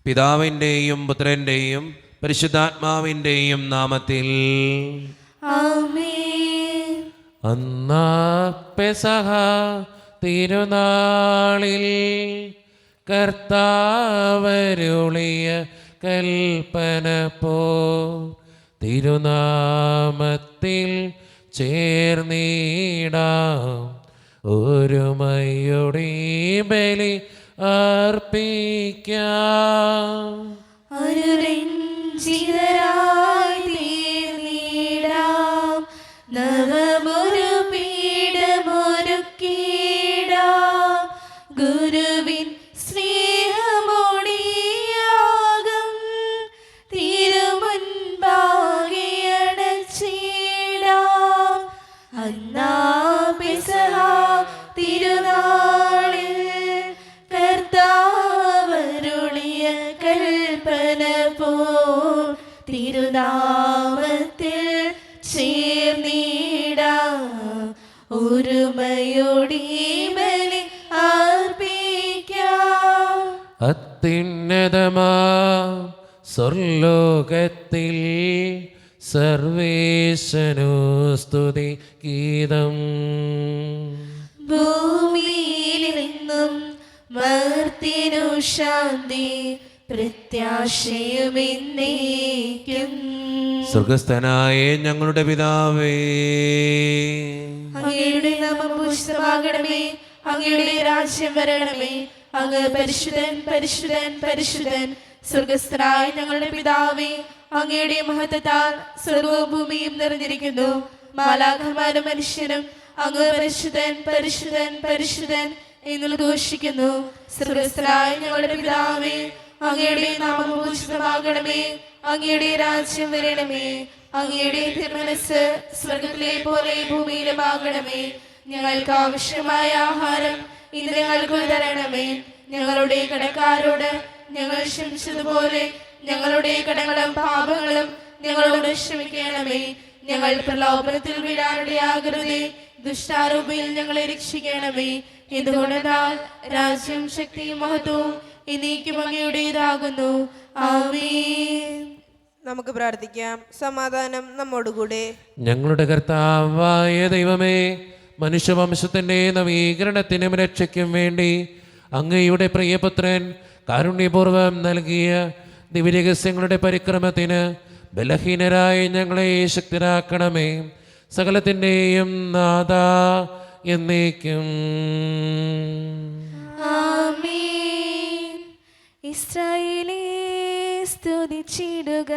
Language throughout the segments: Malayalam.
പിതാവിൻ്റെയും പുത്രൻ്റെയും പരിശുദ്ധാത്മാവിൻ്റെയും നാമത്തിൽ ആമേൻ. അന്നാ പെസഹ തിരുനാളിൽ കർത്താവരുളിയ കൽപ്പന പോ തിരുനാമത്തിൽ ചേർന്നിടാം ഒരുമയുടെ ബലി അർപ്പിക്കാം. അനുരഞ്ജിതരായി തീർന്നിടാം, നവമൊരു പീഠമൊരുക്കിടാം. ഗുരുവിൻ സ്നേഹമൊടിയാകും തിരുമുൻപാകെ അടച്ചിടാം. അന്നാ പെസഹ തിരുനാളിൽ കർത്താവരുളിയ കൽപ്പന പോൽ തിരുനാമത്തിൽ ചേർന്നിടാം ഒരുമയോടെ ബലി അർപ്പിക്കാം. അത്യുന്നതമാ സ്വർലോകത്തിൽ സർവേശനു സ്തുതി ഗീതം. ഭൂമിയിൽ നിന്നും മർത്യനു ശാന്തി പ്രത്യാശയുമെന്നേക്കും. സ്വർഗസ്ഥനായ ഞങ്ങളുടെ പിതാവേ, അങ്ങയുടെ നാമം പൂജിതമാകണമേ, അങ്ങയുടെ രാജ്യം വരണമേ. അങ്ങ് പരിശുദ്ധൻ പരിശുദ്ധൻ പരിശുദ്ധൻ. സ്വർഗസ്ഥനായ ഞങ്ങളുടെ പിതാവേ, അങ്ങയുടെ മഹത്വത്താൽ സ്വർഗവും ഭൂമിയും നിറഞ്ഞിരിക്കുന്നു. മാലാഖമാരും മനുഷ്യരും അങ്ങ് പരിശുദ്ധൻ പരിശുദ്ധൻ പരിശുദ്ധൻ എന്ന് ഘോഷിക്കുന്നു. സ്വർഗസ്ഥനായ ഞങ്ങളുടെ പിതാവേ, അങ്ങയുടെ നാമം പൂജിതമാകണമേ, അങ്ങയുടെ രാജ്യം വരണമേ. അങ്ങയുടെ തിരുമനസ്സ് സ്വർഗത്തിലെ പോലെ ഭൂമിയിലുമാകണമേ. ഞങ്ങൾക്ക് ആവശ്യമായ ആഹാരം ഇന്ന് ഞങ്ങൾക്ക് തരണമേ. ഞങ്ങളുടെ കടക്കാരോട് ഞങ്ങൾ ക്ഷമിച്ചതുപോലെ ഞങ്ങളുടെ കടങ്ങളും പാപങ്ങളും ഞങ്ങളോട് ക്ഷമിക്കണമേ. ഞങ്ങൾ പ്രലോഭനത്തിൽ വീഴാനിടയാകരുതേ, ദുഷ്ടാരൂപിയിൽ ഞങ്ങളെ രക്ഷിക്കണമേ. എന്തുകൊണ്ടെന്നാൽ രാജ്യം ശക്തിയും മഹത്വവും എന്നേക്കും അങ്ങയുടേതാകുന്നു. ആമേൻ. നമുക്ക് പ്രാർത്ഥിക്കാം. സമാധാനം നമ്മോടുകൂടെ. ഞങ്ങളുടെ കർത്താവായ ദൈവമേ, മനുഷ്യവംശത്തിൻ്റെ നവീകരണത്തിനും രക്ഷയ്ക്കും വേണ്ടി അങ്ങയുടെ പ്രിയപുത്രൻ കാരുണ്യപൂർവ്വം നൽകിയ ദിവ്യരഹസ്യങ്ങളുടെ പരിക്രമത്തിന് ബലഹീനരായ ഞങ്ങളെ ശക്തരാക്കണമേ. സകലത്തിൻ്റെയും നാഥ എന്നേക്കും. ആമേൻ. ഇസ്രായേലേ സ്തുതിച്ചിടുക,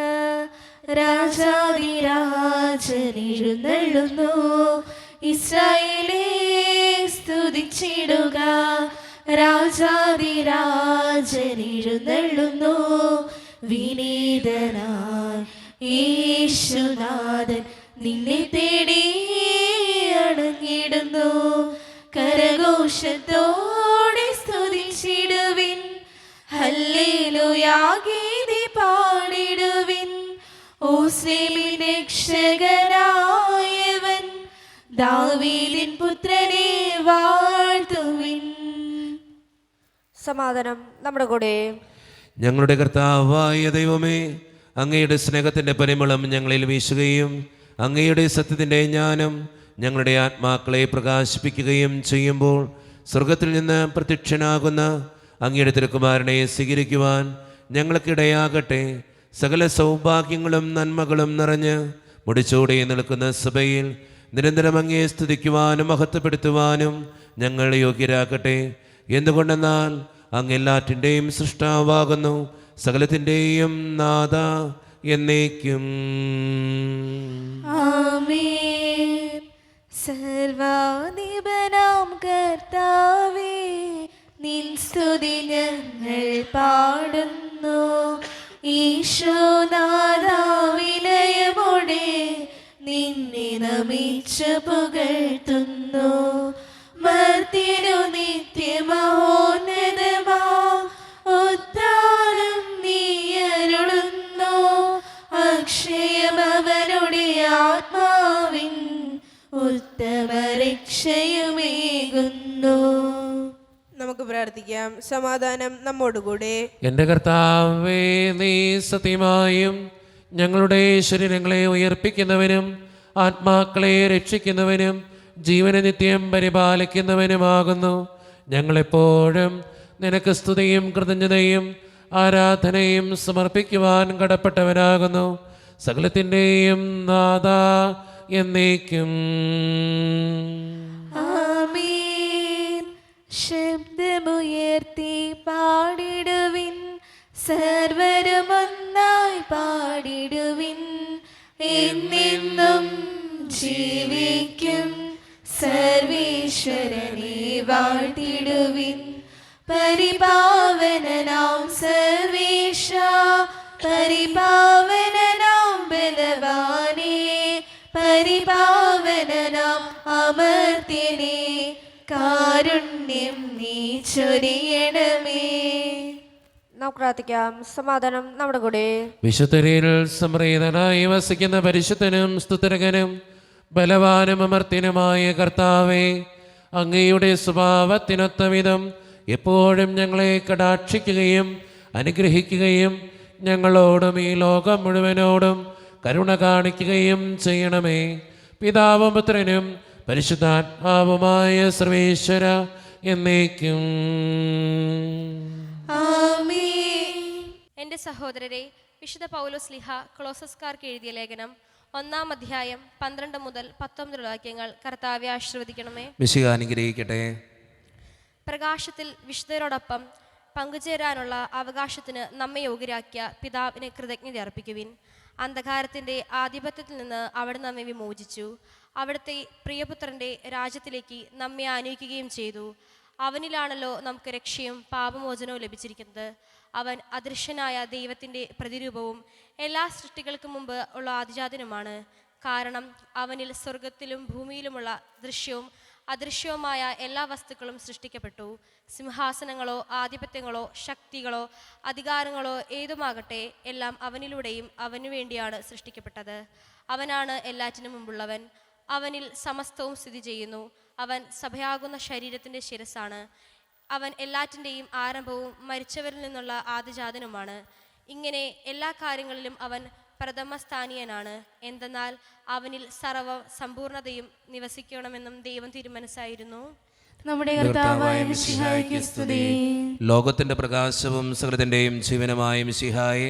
രാജാധിരാജൻ എഴുന്നള്ളുന്നു. ഇസ്രായേലേ സ്തുതിച്ചിടുക, രാജാധിരാജൻ എഴുന്നള്ളുന്നു. വിനീതനായി യേശുനാഥൻ നിന്നെ തേടി അടങ്ങിടുന്നു. കരഘോഷത്തോടെ സ്തുതിച്ചിടുവിൻ, ഹല്ലേലൂയാ ഗീതി പാടിടുവിൻ. ഓസ്ലേമിൻ രക്ഷകനായവൻ ദാവീദിൻ പുത്രനെ വാഴ്ത്തുവിൻ. സമാധാനം നമ്മുടെ കൂടെ. ഞങ്ങളുടെ കർത്താവായ ദൈവമേ, അങ്ങയുടെ സ്നേഹത്തിൻ്റെ പരിമളം ഞങ്ങളിൽ വീശുകയും അങ്ങയുടെ സത്യത്തിൻ്റെ ജ്ഞാനം ഞങ്ങളുടെ ആത്മാക്കളെ പ്രകാശിപ്പിക്കുകയും ചെയ്യുമ്പോൾ സ്വർഗത്തിൽ നിന്ന് പ്രത്യക്ഷനാകുന്ന അങ്ങയുടെ തിരുക്കുമാരനെ സ്വീകരിക്കുവാൻ ഞങ്ങൾക്കിടയാകട്ടെ. സകല സൗഭാഗ്യങ്ങളും നന്മകളും നിറഞ്ഞ് മുടിച്ചൂടെ നിൽക്കുന്ന സഭയിൽ നിരന്തരം അങ്ങയെ സ്തുതിക്കുവാനും മഹത്വപ്പെടുത്തുവാനും ഞങ്ങൾ യോഗ്യരാക്കട്ടെ. എന്തുകൊണ്ടെന്നാൽ അങ്ങ് എല്ലാറ്റിൻ്റെയും സൃഷ്ടാവാകുന്നു, സകലത്തിൻ്റെയും നാഥ എന്നേക്കും. ആമേൻ. സർവാധിപനാം കർത്താവേ, നിൻ സ്തുതി ഞങ്ങൾ പാടുന്നു. ഈശോനാഥാ വിനയമോടെ നിന്നെ നമിച്ച് പുകഴ്ത്തുന്നു. മർത്യനു നിത്യമഹോന്നതമാ ഉദ്ധാനം നീ അരുളുന്നു. അക്ഷയമവനുടെ ആത്മാവിൻ ഉത്തമ രക്ഷയുമേകുന്നു. നമുക്ക് പ്രാർത്ഥിക്കാം. സമാധാനം നമ്മോടുകൂടെ. എൻ്റെ കർത്താവേ, നീ സത്യമായും ഞങ്ങളുടെ ശരീരങ്ങളെ ഉയർപ്പിക്കുന്നവനും ആത്മാക്കളെ രക്ഷിക്കുന്നവനും ജീവനെ നിത്യം പരിപാലിക്കുന്നവനുമാകുന്നു. ഞങ്ങളെപ്പോഴും നിനക്ക് സ്തുതിയും കൃതജ്ഞതയും ആരാധനയും സമർപ്പിക്കുവാൻ കടപ്പെട്ടവനാകുന്നു. സകലത്തിൻ്റെയും നാഥ എന്നേക്കും. ആമേൻ. ശബ്ദമുയർത്തി പാടിടുവിൻ, സർവരുമൊന്നായി പാടിടുവിൻ. എന്നെന്നും ജീവിക്കും സർവേശ്വരനെ വാഴ്ത്തിടുവിൻ. പരിപാവനനാം സർവേശ, പരിപാവനനാം ബലവാനേ, പരിപാവനനാം അമർത്യനേ, കാരുണ്യം നീ ചൊരിയണമേ. നമുക്ക് പ്രാർത്ഥിക്കാം. സമാധാനം നമ്മുടെ കൂടെ. വിശുദ്ധരിൽ സംപ്രീതനായി വസിക്കുന്ന പരിശുദ്ധനും സ്തുതിരകനും ബലവാനും അമർത്യനുമായ കർത്താവേ, അങ്ങയുടെ സ്വഭാവത്തിനൊത്ത വിധം എപ്പോഴും ഞങ്ങളെ കടാക്ഷിക്കുകയും അനുഗ്രഹിക്കുകയും ഞങ്ങളോടും ഈ ലോകം മുഴുവനോടും കരുണ കാണിക്കുകയും ചെയ്യണമേ. പിതാവും പുത്രനും പരിശുദ്ധാത്മാവുമായ സർവേശ്വര എന്നേക്കും. എൻ്റെ സഹോദരരെ, വിശുദ്ധ പൗലോസ് ലിഹ കൊളോസസ്കാർക്ക് എഴുതിയ ലേഖനം 1-ാം അധ്യായം 12 മുതൽ 19 വാക്യങ്ങൾ കർത്താവെ ആശീർവദിക്കണമേ. മിശിഹ അനുഗ്രഹിക്കട്ടെ. പ്രകാശത്തിൽ വിശുദ്ധരോടൊപ്പം പങ്കുചേരാനുള്ള അവകാശത്തിന് നമ്മെ യോഗ്യരാക്കിയ പിതാവിന് കൃതജ്ഞത അർപ്പിക്കുവിൻ. അന്ധകാരത്തിൻ്റെ ആധിപത്യത്തിൽ നിന്ന് അവിടെ നമ്മെ വിമോചിച്ചു. അവിടുത്തെ പ്രിയപുത്രൻ്റെ രാജ്യത്തിലേക്ക് നമ്മെ ആനയിക്കുകയും ചെയ്തു. അവനിലാണല്ലോ നമുക്ക് രക്ഷയും പാപമോചനവും ലഭിച്ചിരിക്കുന്നത്. അവൻ അദൃശ്യനായ ദൈവത്തിൻ്റെ പ്രതിരൂപവും എല്ലാ സൃഷ്ടികൾക്കും മുമ്പ് ഉള്ള ആദിജാതനുമാണ്. കാരണം അവനിൽ സ്വർഗത്തിലും ഭൂമിയിലുമുള്ള ദൃശ്യവും അദൃശ്യവുമായ എല്ലാ വസ്തുക്കളും സൃഷ്ടിക്കപ്പെട്ടു. സിംഹാസനങ്ങളോ ആധിപത്യങ്ങളോ ശക്തികളോ അധികാരങ്ങളോ ഏതുമാകട്ടെ, എല്ലാം അവനിലൂടെയും അവനു വേണ്ടിയാണ് സൃഷ്ടിക്കപ്പെട്ടത്. അവനാണ് എല്ലാറ്റിനും മുമ്പുള്ളവൻ. അവനിൽ സമസ്തവും സ്ഥിതി ചെയ്യുന്നു. അവൻ സഭയാകുന്ന ശരീരത്തിൻ്റെ ശിരസ്സാണ്. അവൻ എല്ലാറ്റിൻ്റെയും ആരംഭവും മരിച്ചവരിൽ നിന്നുള്ള ആദിജാതനുമാണ്. ഇങ്ങനെ എല്ലാ കാര്യങ്ങളിലും അവൻ പ്രഥമസ്ഥാനീയനാണ്. എന്തെന്നാൽ അവനിൽ സർവ സമ്പൂർണതയും നിവസിക്കണമെന്നും ദൈവം തീരുമാനിച്ചായിരുന്നു. നമ്മുടെ കർത്താവായ മിശിഹായ്ക്ക് സ്തുതി. ലോകത്തിൻ്റെ പ്രകാശവും സകലത്തിൻ്റെയും ജീവനുമായ മിശിഹായെ,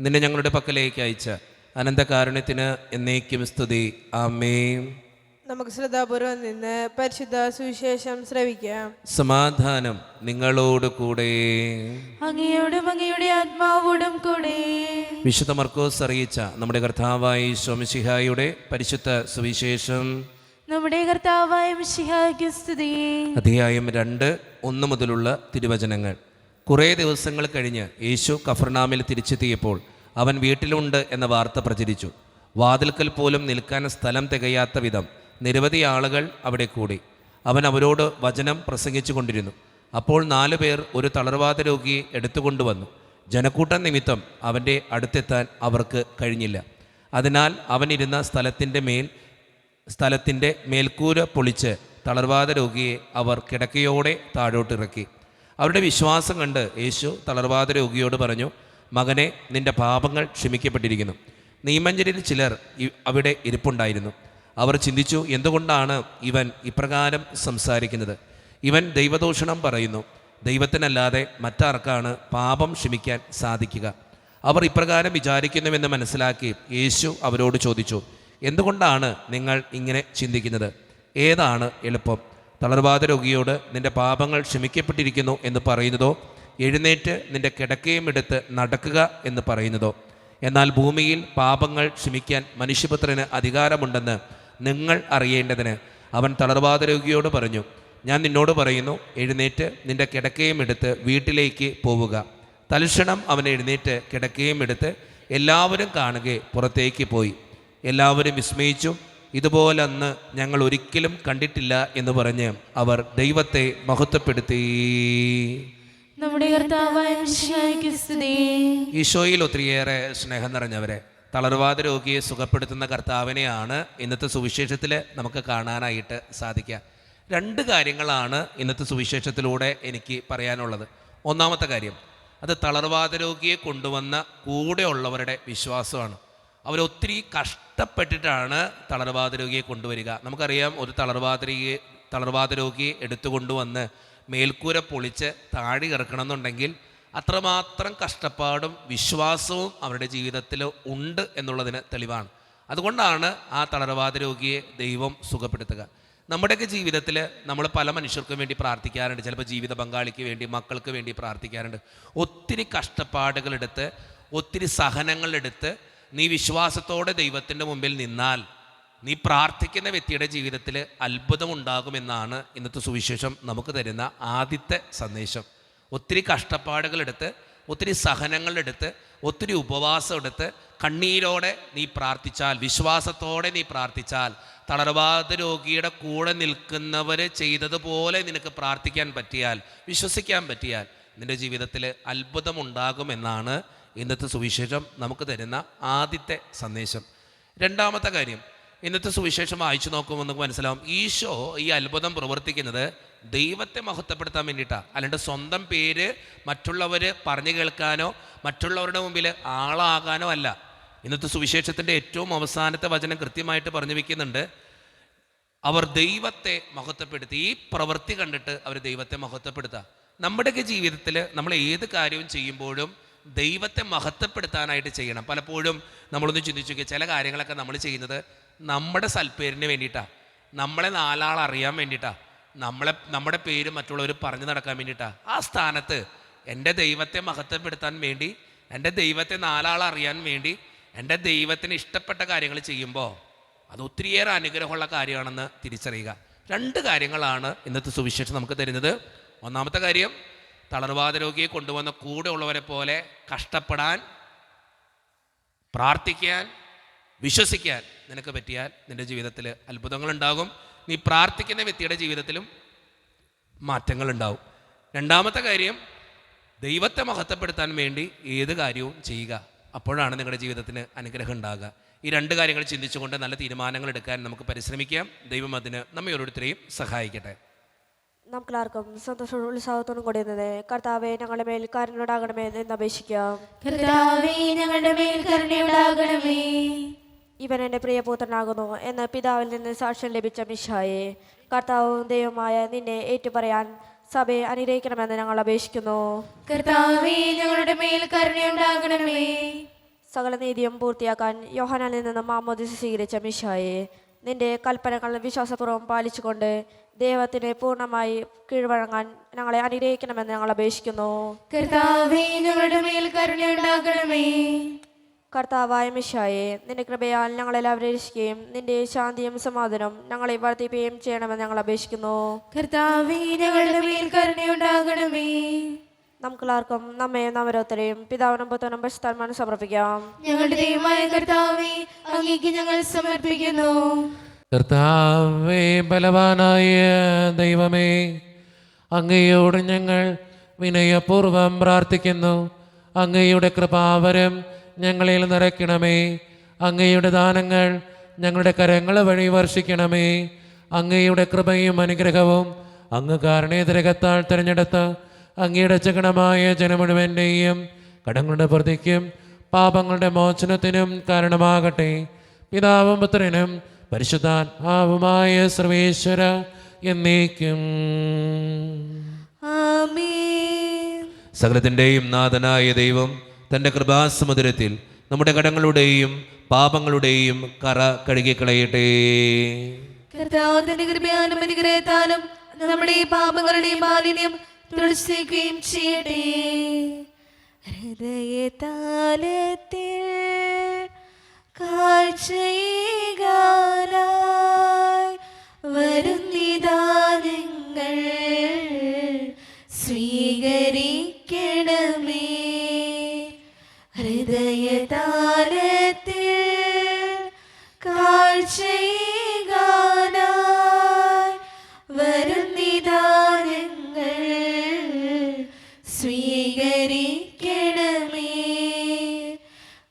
നിന്നെ ഞങ്ങളുടെ പക്കലേക്ക് അയച്ച അനന്തകാരുണ്യത്തിന് എന്നേക്കും സ്തുതി. ആമേൻ. നമുക്ക് ശ്രദ്ധാപൂർവം നിന്ന് പരിശുദ്ധ സുവിശേഷം ശ്രവിക്കാം. സമാധാനം നിങ്ങളോട് കൂടെ. അങ്ങയോടും അങ്ങയുടെ ആത്മാവോടും കൂടെ. വിശുദ്ധ മർക്കോസ് അറിയിച്ച നമ്മുടെ കർത്താവായ ഈശോ മിശിഹായുടെ പരിശുദ്ധ സുവിശേഷം. നമ്മുടെ കർത്താവായ മിശിഹായ്ക്ക് സ്തുതി. അധ്യായം 2:1 മുതലുള്ള തിരുവചനങ്ങൾ. കുറേ ദിവസങ്ങൾ കഴിഞ്ഞ് യേശു കഫർനാമിൽ തിരിച്ചെത്തിയപ്പോൾ അവൻ വീട്ടിലുണ്ട് എന്ന വാർത്ത പ്രചരിച്ചു. വാതിൽക്കൽ പോലും നിൽക്കാൻ സ്ഥലം തികയാത്ത വിധം നിരവധി ആളുകൾ അവിടെ കൂടി. അവൻ അവരോട് വചനം പ്രസംഗിച്ചു കൊണ്ടിരുന്നു. അപ്പോൾ 4 പേർ ഒരു തളർവാത രോഗിയെ എടുത്തുകൊണ്ടുവന്നു. ജനക്കൂട്ടം നിമിത്തം അവൻ്റെ അടുത്തെത്താൻ അവർക്ക് കഴിഞ്ഞില്ല. അതിനാൽ അവനിരുന്ന സ്ഥലത്തിൻ്റെ മേൽക്കൂര പൊളിച്ച് തളർവാത രോഗിയെ അവർ കിടക്കയോടെ താഴോട്ടിറക്കി. അവരുടെ വിശ്വാസം കണ്ട് യേശു തളർവാത രോഗിയോട് പറഞ്ഞു, മകനെ, നിന്റെ പാപങ്ങൾ ക്ഷമിക്കപ്പെട്ടിരിക്കുന്നു. നിയമജ്ഞരിൽ ചിലർ അവിടെ ഇരിപ്പുണ്ടായിരുന്നു. അവർ ചിന്തിച്ചു, എന്തുകൊണ്ടാണ് ഇവൻ ഇപ്രകാരം സംസാരിക്കുന്നത്? ഇവൻ ദൈവദൂഷണം പറയുന്നു. ദൈവത്തിനല്ലാതെ മറ്റാർക്കാണ് പാപം ക്ഷമിക്കാൻ സാധിക്കുക? അവർ ഇപ്രകാരം വിചാരിക്കുന്നുവെന്ന് മനസ്സിലാക്കി യേശു അവരോട് ചോദിച്ചു, എന്തുകൊണ്ടാണ് നിങ്ങൾ ഇങ്ങനെ ചിന്തിക്കുന്നത്? ഏതാണ് എളുപ്പം, തളർവാത രോഗിയോട് നിന്റെ പാപങ്ങൾ ക്ഷമിക്കപ്പെട്ടിരിക്കുന്നു എന്ന് പറയുന്നതോ, എഴുന്നേറ്റ് നിന്റെ കിടക്കയും എടുത്ത് നടക്കുക എന്ന് പറയുന്നതോ? എന്നാൽ ഭൂമിയിൽ പാപങ്ങൾ ക്ഷമിക്കാൻ മനുഷ്യപുത്രന് അധികാരമുണ്ടെന്ന് നിങ്ങൾ അറിയേണ്ടതിന് അവൻ തളർവാത രോഗിയോട് പറഞ്ഞു, ഞാൻ നിന്നോട് പറയുന്നു, എഴുന്നേറ്റ് നിന്റെ കിടക്കയും എടുത്ത് വീട്ടിലേക്ക് പോവുക. തൽക്ഷണം അവൻ എഴുന്നേറ്റ് കിടക്കയും എടുത്ത് എല്ലാവരും കാണുകെ പുറത്തേക്ക് പോയി. എല്ലാവരും വിസ്മയിച്ചു. ഇതുപോലൊന്ന് ഞങ്ങൾ ഒരിക്കലും കണ്ടിട്ടില്ല എന്ന് പറഞ്ഞ് അവർ ദൈവത്തെ മഹത്വപ്പെടുത്തി. നമ്മുടെ കർത്താവായ മിശിഹായ്ക്ക് സ്തുതി. ഈശോയിൽ ഒത്തിരിയേറെ സ്നേഹം നിറഞ്ഞവരെ, തളർവാത രോഗിയെ സുഖപ്പെടുത്തുന്ന കർത്താവിനെയാണ് ഇന്നത്തെ സുവിശേഷത്തിൽ നമുക്ക് കാണാനായിട്ട് സാധിക്കുക. 2 കാര്യങ്ങളാണ് ഇന്നത്തെ സുവിശേഷത്തിലൂടെ എനിക്ക് പറയാനുള്ളത്. ഒന്നാമത്തെ കാര്യം, അത് തളർവാദ രോഗിയെ കൊണ്ടുവന്ന കൂടെയുള്ളവരുടെ വിശ്വാസമാണ്. അവരൊത്തിരി കഷ്ടപ്പെട്ടിട്ടാണ് തളർവാദ രോഗിയെ കൊണ്ടുവരിക. നമുക്കറിയാം, ഒരു തളർവാദ രോഗിയെ എടുത്തുകൊണ്ടുവന്ന് മേൽക്കൂര പൊളിച്ച് താഴെ ഇറക്കണമെന്നുണ്ടെങ്കിൽ അത്രമാത്രം കഷ്ടപ്പാടും വിശ്വാസവും അവരുടെ ജീവിതത്തിൽ ഉണ്ട് എന്നുള്ളതിന് തെളിവാണ്. അതുകൊണ്ടാണ് ആ തളർവാദ രോഗിയെ ദൈവം സുഖപ്പെടുത്തുക. നമ്മുടെയൊക്കെ ജീവിതത്തിൽ നമ്മൾ പല മനുഷ്യർക്കും വേണ്ടി പ്രാർത്ഥിക്കാറുണ്ട്. ചിലപ്പോൾ ജീവിത പങ്കാളിക്ക് വേണ്ടി, മക്കൾക്ക് വേണ്ടി പ്രാർത്ഥിക്കാറുണ്ട്. ഒത്തിരി കഷ്ടപ്പാടുകളെടുത്ത്, ഒത്തിരി സഹനങ്ങളെടുത്ത് നീ വിശ്വാസത്തോടെ ദൈവത്തിൻ്റെ മുമ്പിൽ നിന്നാൽ നീ പ്രാർത്ഥിക്കുന്ന വ്യക്തിയുടെ ജീവിതത്തിൽ അത്ഭുതമുണ്ടാകുമെന്നാണ് ഇന്നത്തെ സുവിശേഷം നമുക്ക് തരുന്ന ആദ്യത്തെ സന്ദേശം. ഒത്തിരി കഷ്ടപ്പാടുകളെടുത്ത്, ഒത്തിരി സഹനങ്ങളെടുത്ത്, ഒത്തിരി ഉപവാസം എടുത്ത്, കണ്ണീരോടെ നീ പ്രാർത്ഥിച്ചാൽ, വിശ്വാസത്തോടെ നീ പ്രാർത്ഥിച്ചാൽ, തളർവാദ രോഗിയുടെ കൂടെ നിൽക്കുന്നവർ ചെയ്തതുപോലെ നിനക്ക് പ്രാർത്ഥിക്കാൻ പറ്റിയാൽ, വിശ്വസിക്കാൻ പറ്റിയാൽ നിൻ്റെ ജീവിതത്തിൽ അത്ഭുതമുണ്ടാകുമെന്നാണ് ഇന്നത്തെ സുവിശേഷം നമുക്ക് തരുന്ന ആദ്യത്തെ സന്ദേശം. രണ്ടാമത്തെ കാര്യം, ഇന്നത്തെ സുവിശേഷം വായിച്ചു നോക്കുമ്പോൾ നമുക്ക് മനസ്സിലാവും, ഈശോ ഈ അത്ഭുതം പ്രവർത്തിക്കുന്നത് ദൈവത്തെ മഹത്വപ്പെടുത്താൻ വേണ്ടിയിട്ടാണ്. അല്ലാണ്ട് സ്വന്തം പേര് മറ്റുള്ളവർ പറഞ്ഞു കേൾക്കാനോ മറ്റുള്ളവരുടെ മുമ്പിൽ ആളാകാനോ അല്ല. ഇന്നത്തെ സുവിശേഷത്തിൻ്റെ ഏറ്റവും അവസാനത്തെ വചനം കൃത്യമായിട്ട് പറഞ്ഞു വയ്ക്കുന്നുണ്ട്, അവർ ദൈവത്തെ മഹത്വപ്പെടുത്തി. ഈ പ്രവൃത്തി കണ്ടിട്ട് അവർ ദൈവത്തെ മഹത്വപ്പെടുത്തുക. നമ്മുടെയൊക്കെ ജീവിതത്തിൽ നമ്മൾ ഏത് കാര്യവും ചെയ്യുമ്പോഴും ദൈവത്തെ മഹത്വപ്പെടുത്താനായിട്ട് ചെയ്യണം. പലപ്പോഴും നമ്മളൊന്ന് ചിന്തിച്ചു നോക്കിയാൽ ചില കാര്യങ്ങളൊക്കെ നമ്മൾ ചെയ്യുന്നത് നമ്മുടെ സൽപ്പേരിന് വേണ്ടിയിട്ടാണ്, നമ്മളെ നാലാൾ അറിയാൻ വേണ്ടിയിട്ടാണ്, നമ്മുടെ പേര് മറ്റുള്ളവർ പറഞ്ഞു നടക്കാൻ വേണ്ടിയിട്ടാണ്. ആ സ്ഥാനത്ത് എൻ്റെ ദൈവത്തെ മഹത്വപ്പെടുത്താൻ വേണ്ടി, എൻ്റെ ദൈവത്തെ നാലാൾ അറിയാൻ വേണ്ടി, എൻ്റെ ദൈവത്തിന് ഇഷ്ടപ്പെട്ട കാര്യങ്ങൾ ചെയ്യുമ്പോൾ അത് ഒത്തിരിയേറെ അനുഗ്രഹമുള്ള കാര്യമാണെന്ന് തിരിച്ചറിയുക. രണ്ട് കാര്യങ്ങളാണ് ഇന്നത്തെ സുവിശേഷം നമുക്ക് തരുന്നത്. ഒന്നാമത്തെ കാര്യം, തളർവാദ രോഗിയെ കൊണ്ടുവന്ന കൂടെ ഉള്ളവരെ പോലെ കഷ്ടപ്പെടാൻ, പ്രാർത്ഥിക്കാൻ, വിശ്വസിക്കാൻ നിനക്ക് പറ്റിയാൽ നിൻ്റെ ജീവിതത്തിൽ അത്ഭുതങ്ങളുണ്ടാകും. നീ പ്രാർത്ഥിക്കുന്ന വ്യക്തിയുടെ ജീവിതത്തിലും മാറ്റങ്ങളുണ്ടാവും. രണ്ടാമത്തെ കാര്യം, ദൈവത്തെ മഹത്വപ്പെടുത്താൻ വേണ്ടി ഏത് കാര്യവും ചെയ്യുക. അപ്പോഴാണ് നിങ്ങളുടെ ജീവിതത്തിന് അനുഗ്രഹം ഉണ്ടാകുക. ഈ രണ്ട് കാര്യങ്ങൾ ചിന്തിച്ചുകൊണ്ട് നല്ല തീരുമാനങ്ങൾ എടുക്കാൻ നമുക്ക് പരിശ്രമിക്കാം. ദൈവം അതിന് നമ്മെ ഓരോരുത്തരെയും സഹായിക്കട്ടെ. നമുക്കെല്ലാവർക്കും സന്തോഷവും ഉത്സാഹത്തോടും കൂടി നിന്ന് കർത്താവെ ഞങ്ങളുടെ മേൽ കരുണയുണ്ടാകണമേ എന്ന് അപേക്ഷിക്കാം. കർത്താവേ, ഞങ്ങളുടെ മേൽ കരുണയുണ്ടാകണമേ. ഇവൻ എൻ്റെ പ്രിയപുത്രനാകുന്നു എന്ന് പിതാവിൽ നിന്ന് സാക്ഷ്യം ലഭിച്ച മിശിഹായെ, കർത്താവും ദൈവമായ നിന്നെ ഏറ്റുപറയാൻ സഭയെ അനുഗ്രഹിക്കണമെന്ന് ഞങ്ങൾ അപേക്ഷിക്കുന്നു. കർത്താവേ, ഞങ്ങളുടെ മേൽ കരുണയുണ്ടാകണമേ. സകല നീതിയും പൂർത്തിയാക്കാൻ യോഹന്നാനിൽ നിന്ന് മാമോദിസ സ്വീകരിച്ച മിശിഹായെ, നിന്റെ കൽപ്പനകൾ വിശ്വാസപൂർവ്വം പാലിച്ചുകൊണ്ട് ദൈവത്തിന് പൂർണ്ണമായി കീഴ്വഴങ്ങാൻ ഞങ്ങളെ അനുഗ്രഹിക്കണമെന്ന് ഞങ്ങൾ അപേക്ഷിക്കുന്നു. കർത്താവേ, ഞങ്ങളുടെ മേൽ കരുണയുണ്ടാകണമേ. കർത്താവായ മിശിഹായെ, നിന്റെ കൃപയാൽ ഞങ്ങളെല്ലാവരും രക്ഷിക്കുകയും നിന്റെ ശാന്തിയും സമാധാനവും ഞങ്ങളെ വർദ്ധിപ്പിക്കുകയും ചെയ്യണമെന്ന് ഞങ്ങൾ അപേക്ഷിക്കുന്നു. കർത്താവേ, ഞങ്ങളുടെ മേൽ കരുണയുണ്ടാകണമേ. നമുക്കെല്ലാവർക്കും നമ്മയും ഓരോരുത്തരെയും പിതാവിനും പുത്രനും പരിശുദ്ധാത്മാവിനും സമർപ്പിക്കാം. ഞങ്ങളുടെ ദൈവമായ കർത്താവേ, അങ്ങേക്ക് ഞങ്ങൾ സമർപ്പിക്കുന്നു. കർത്താവേ, ബലവാനായ ദൈവമേ, അങ്ങയോട് ഞങ്ങൾ വിനയപൂർവം പ്രാർത്ഥിക്കുന്നു. അങ്ങയുടെ കൃപാവരം ഞങ്ങളിൽ നിറയ്ക്കണമേ. അങ്ങയുടെ ദാനങ്ങൾ ഞങ്ങളുടെ കരങ്ങൾ വഴി വർഷിക്കണമേ. അങ്ങയുടെ കൃപയും അനുഗ്രഹവും അങ്ങ് കാരണേതരകത്താൽ തിരഞ്ഞെടുത്ത അങ്ങയുടെ ചകടമായ ജനം മുഴുവൻ്റെയും കടങ്ങളുടെ പ്രതിക്കും പാപങ്ങളുടെ മോചനത്തിനും കാരണമാകട്ടെ. പിതാവും പുത്രനും പരിശുദ്ധാത്മാവുമായ സർവേശ്വര എന്നേക്കും ആമേൻ. സകലത്തിൻ്റെയും നാഥനായ ദൈവം തൻ്റെ കൃപാസമുദ്രത്തിൽ നമ്മുടെ കടങ്ങളുടെയും പാപങ്ങളുടെയും കറ കഴുകിക്കളയട്ടെ. കർത്താവ് തന്റെ കൃപയാലും അനുഗ്രഹത്താലും നമ്മുടെ ഈ പാപങ്ങളുടെയും മാലിന്യം തുടച്ചുകയും ചെയ്യട്ടെ. ഹൃദയതാലത്തിൽ കാഴ്ചയേകാനായി വരുന്നിതാ നിങ്ങൾ സ്വീകരിക്കണമേ. ഹൃദയതാലത്തിൽ കാഴ്ചയേകാനായി വരുന്നിതാ നിങ്ങൾ സ്വീകരിക്കണമേ.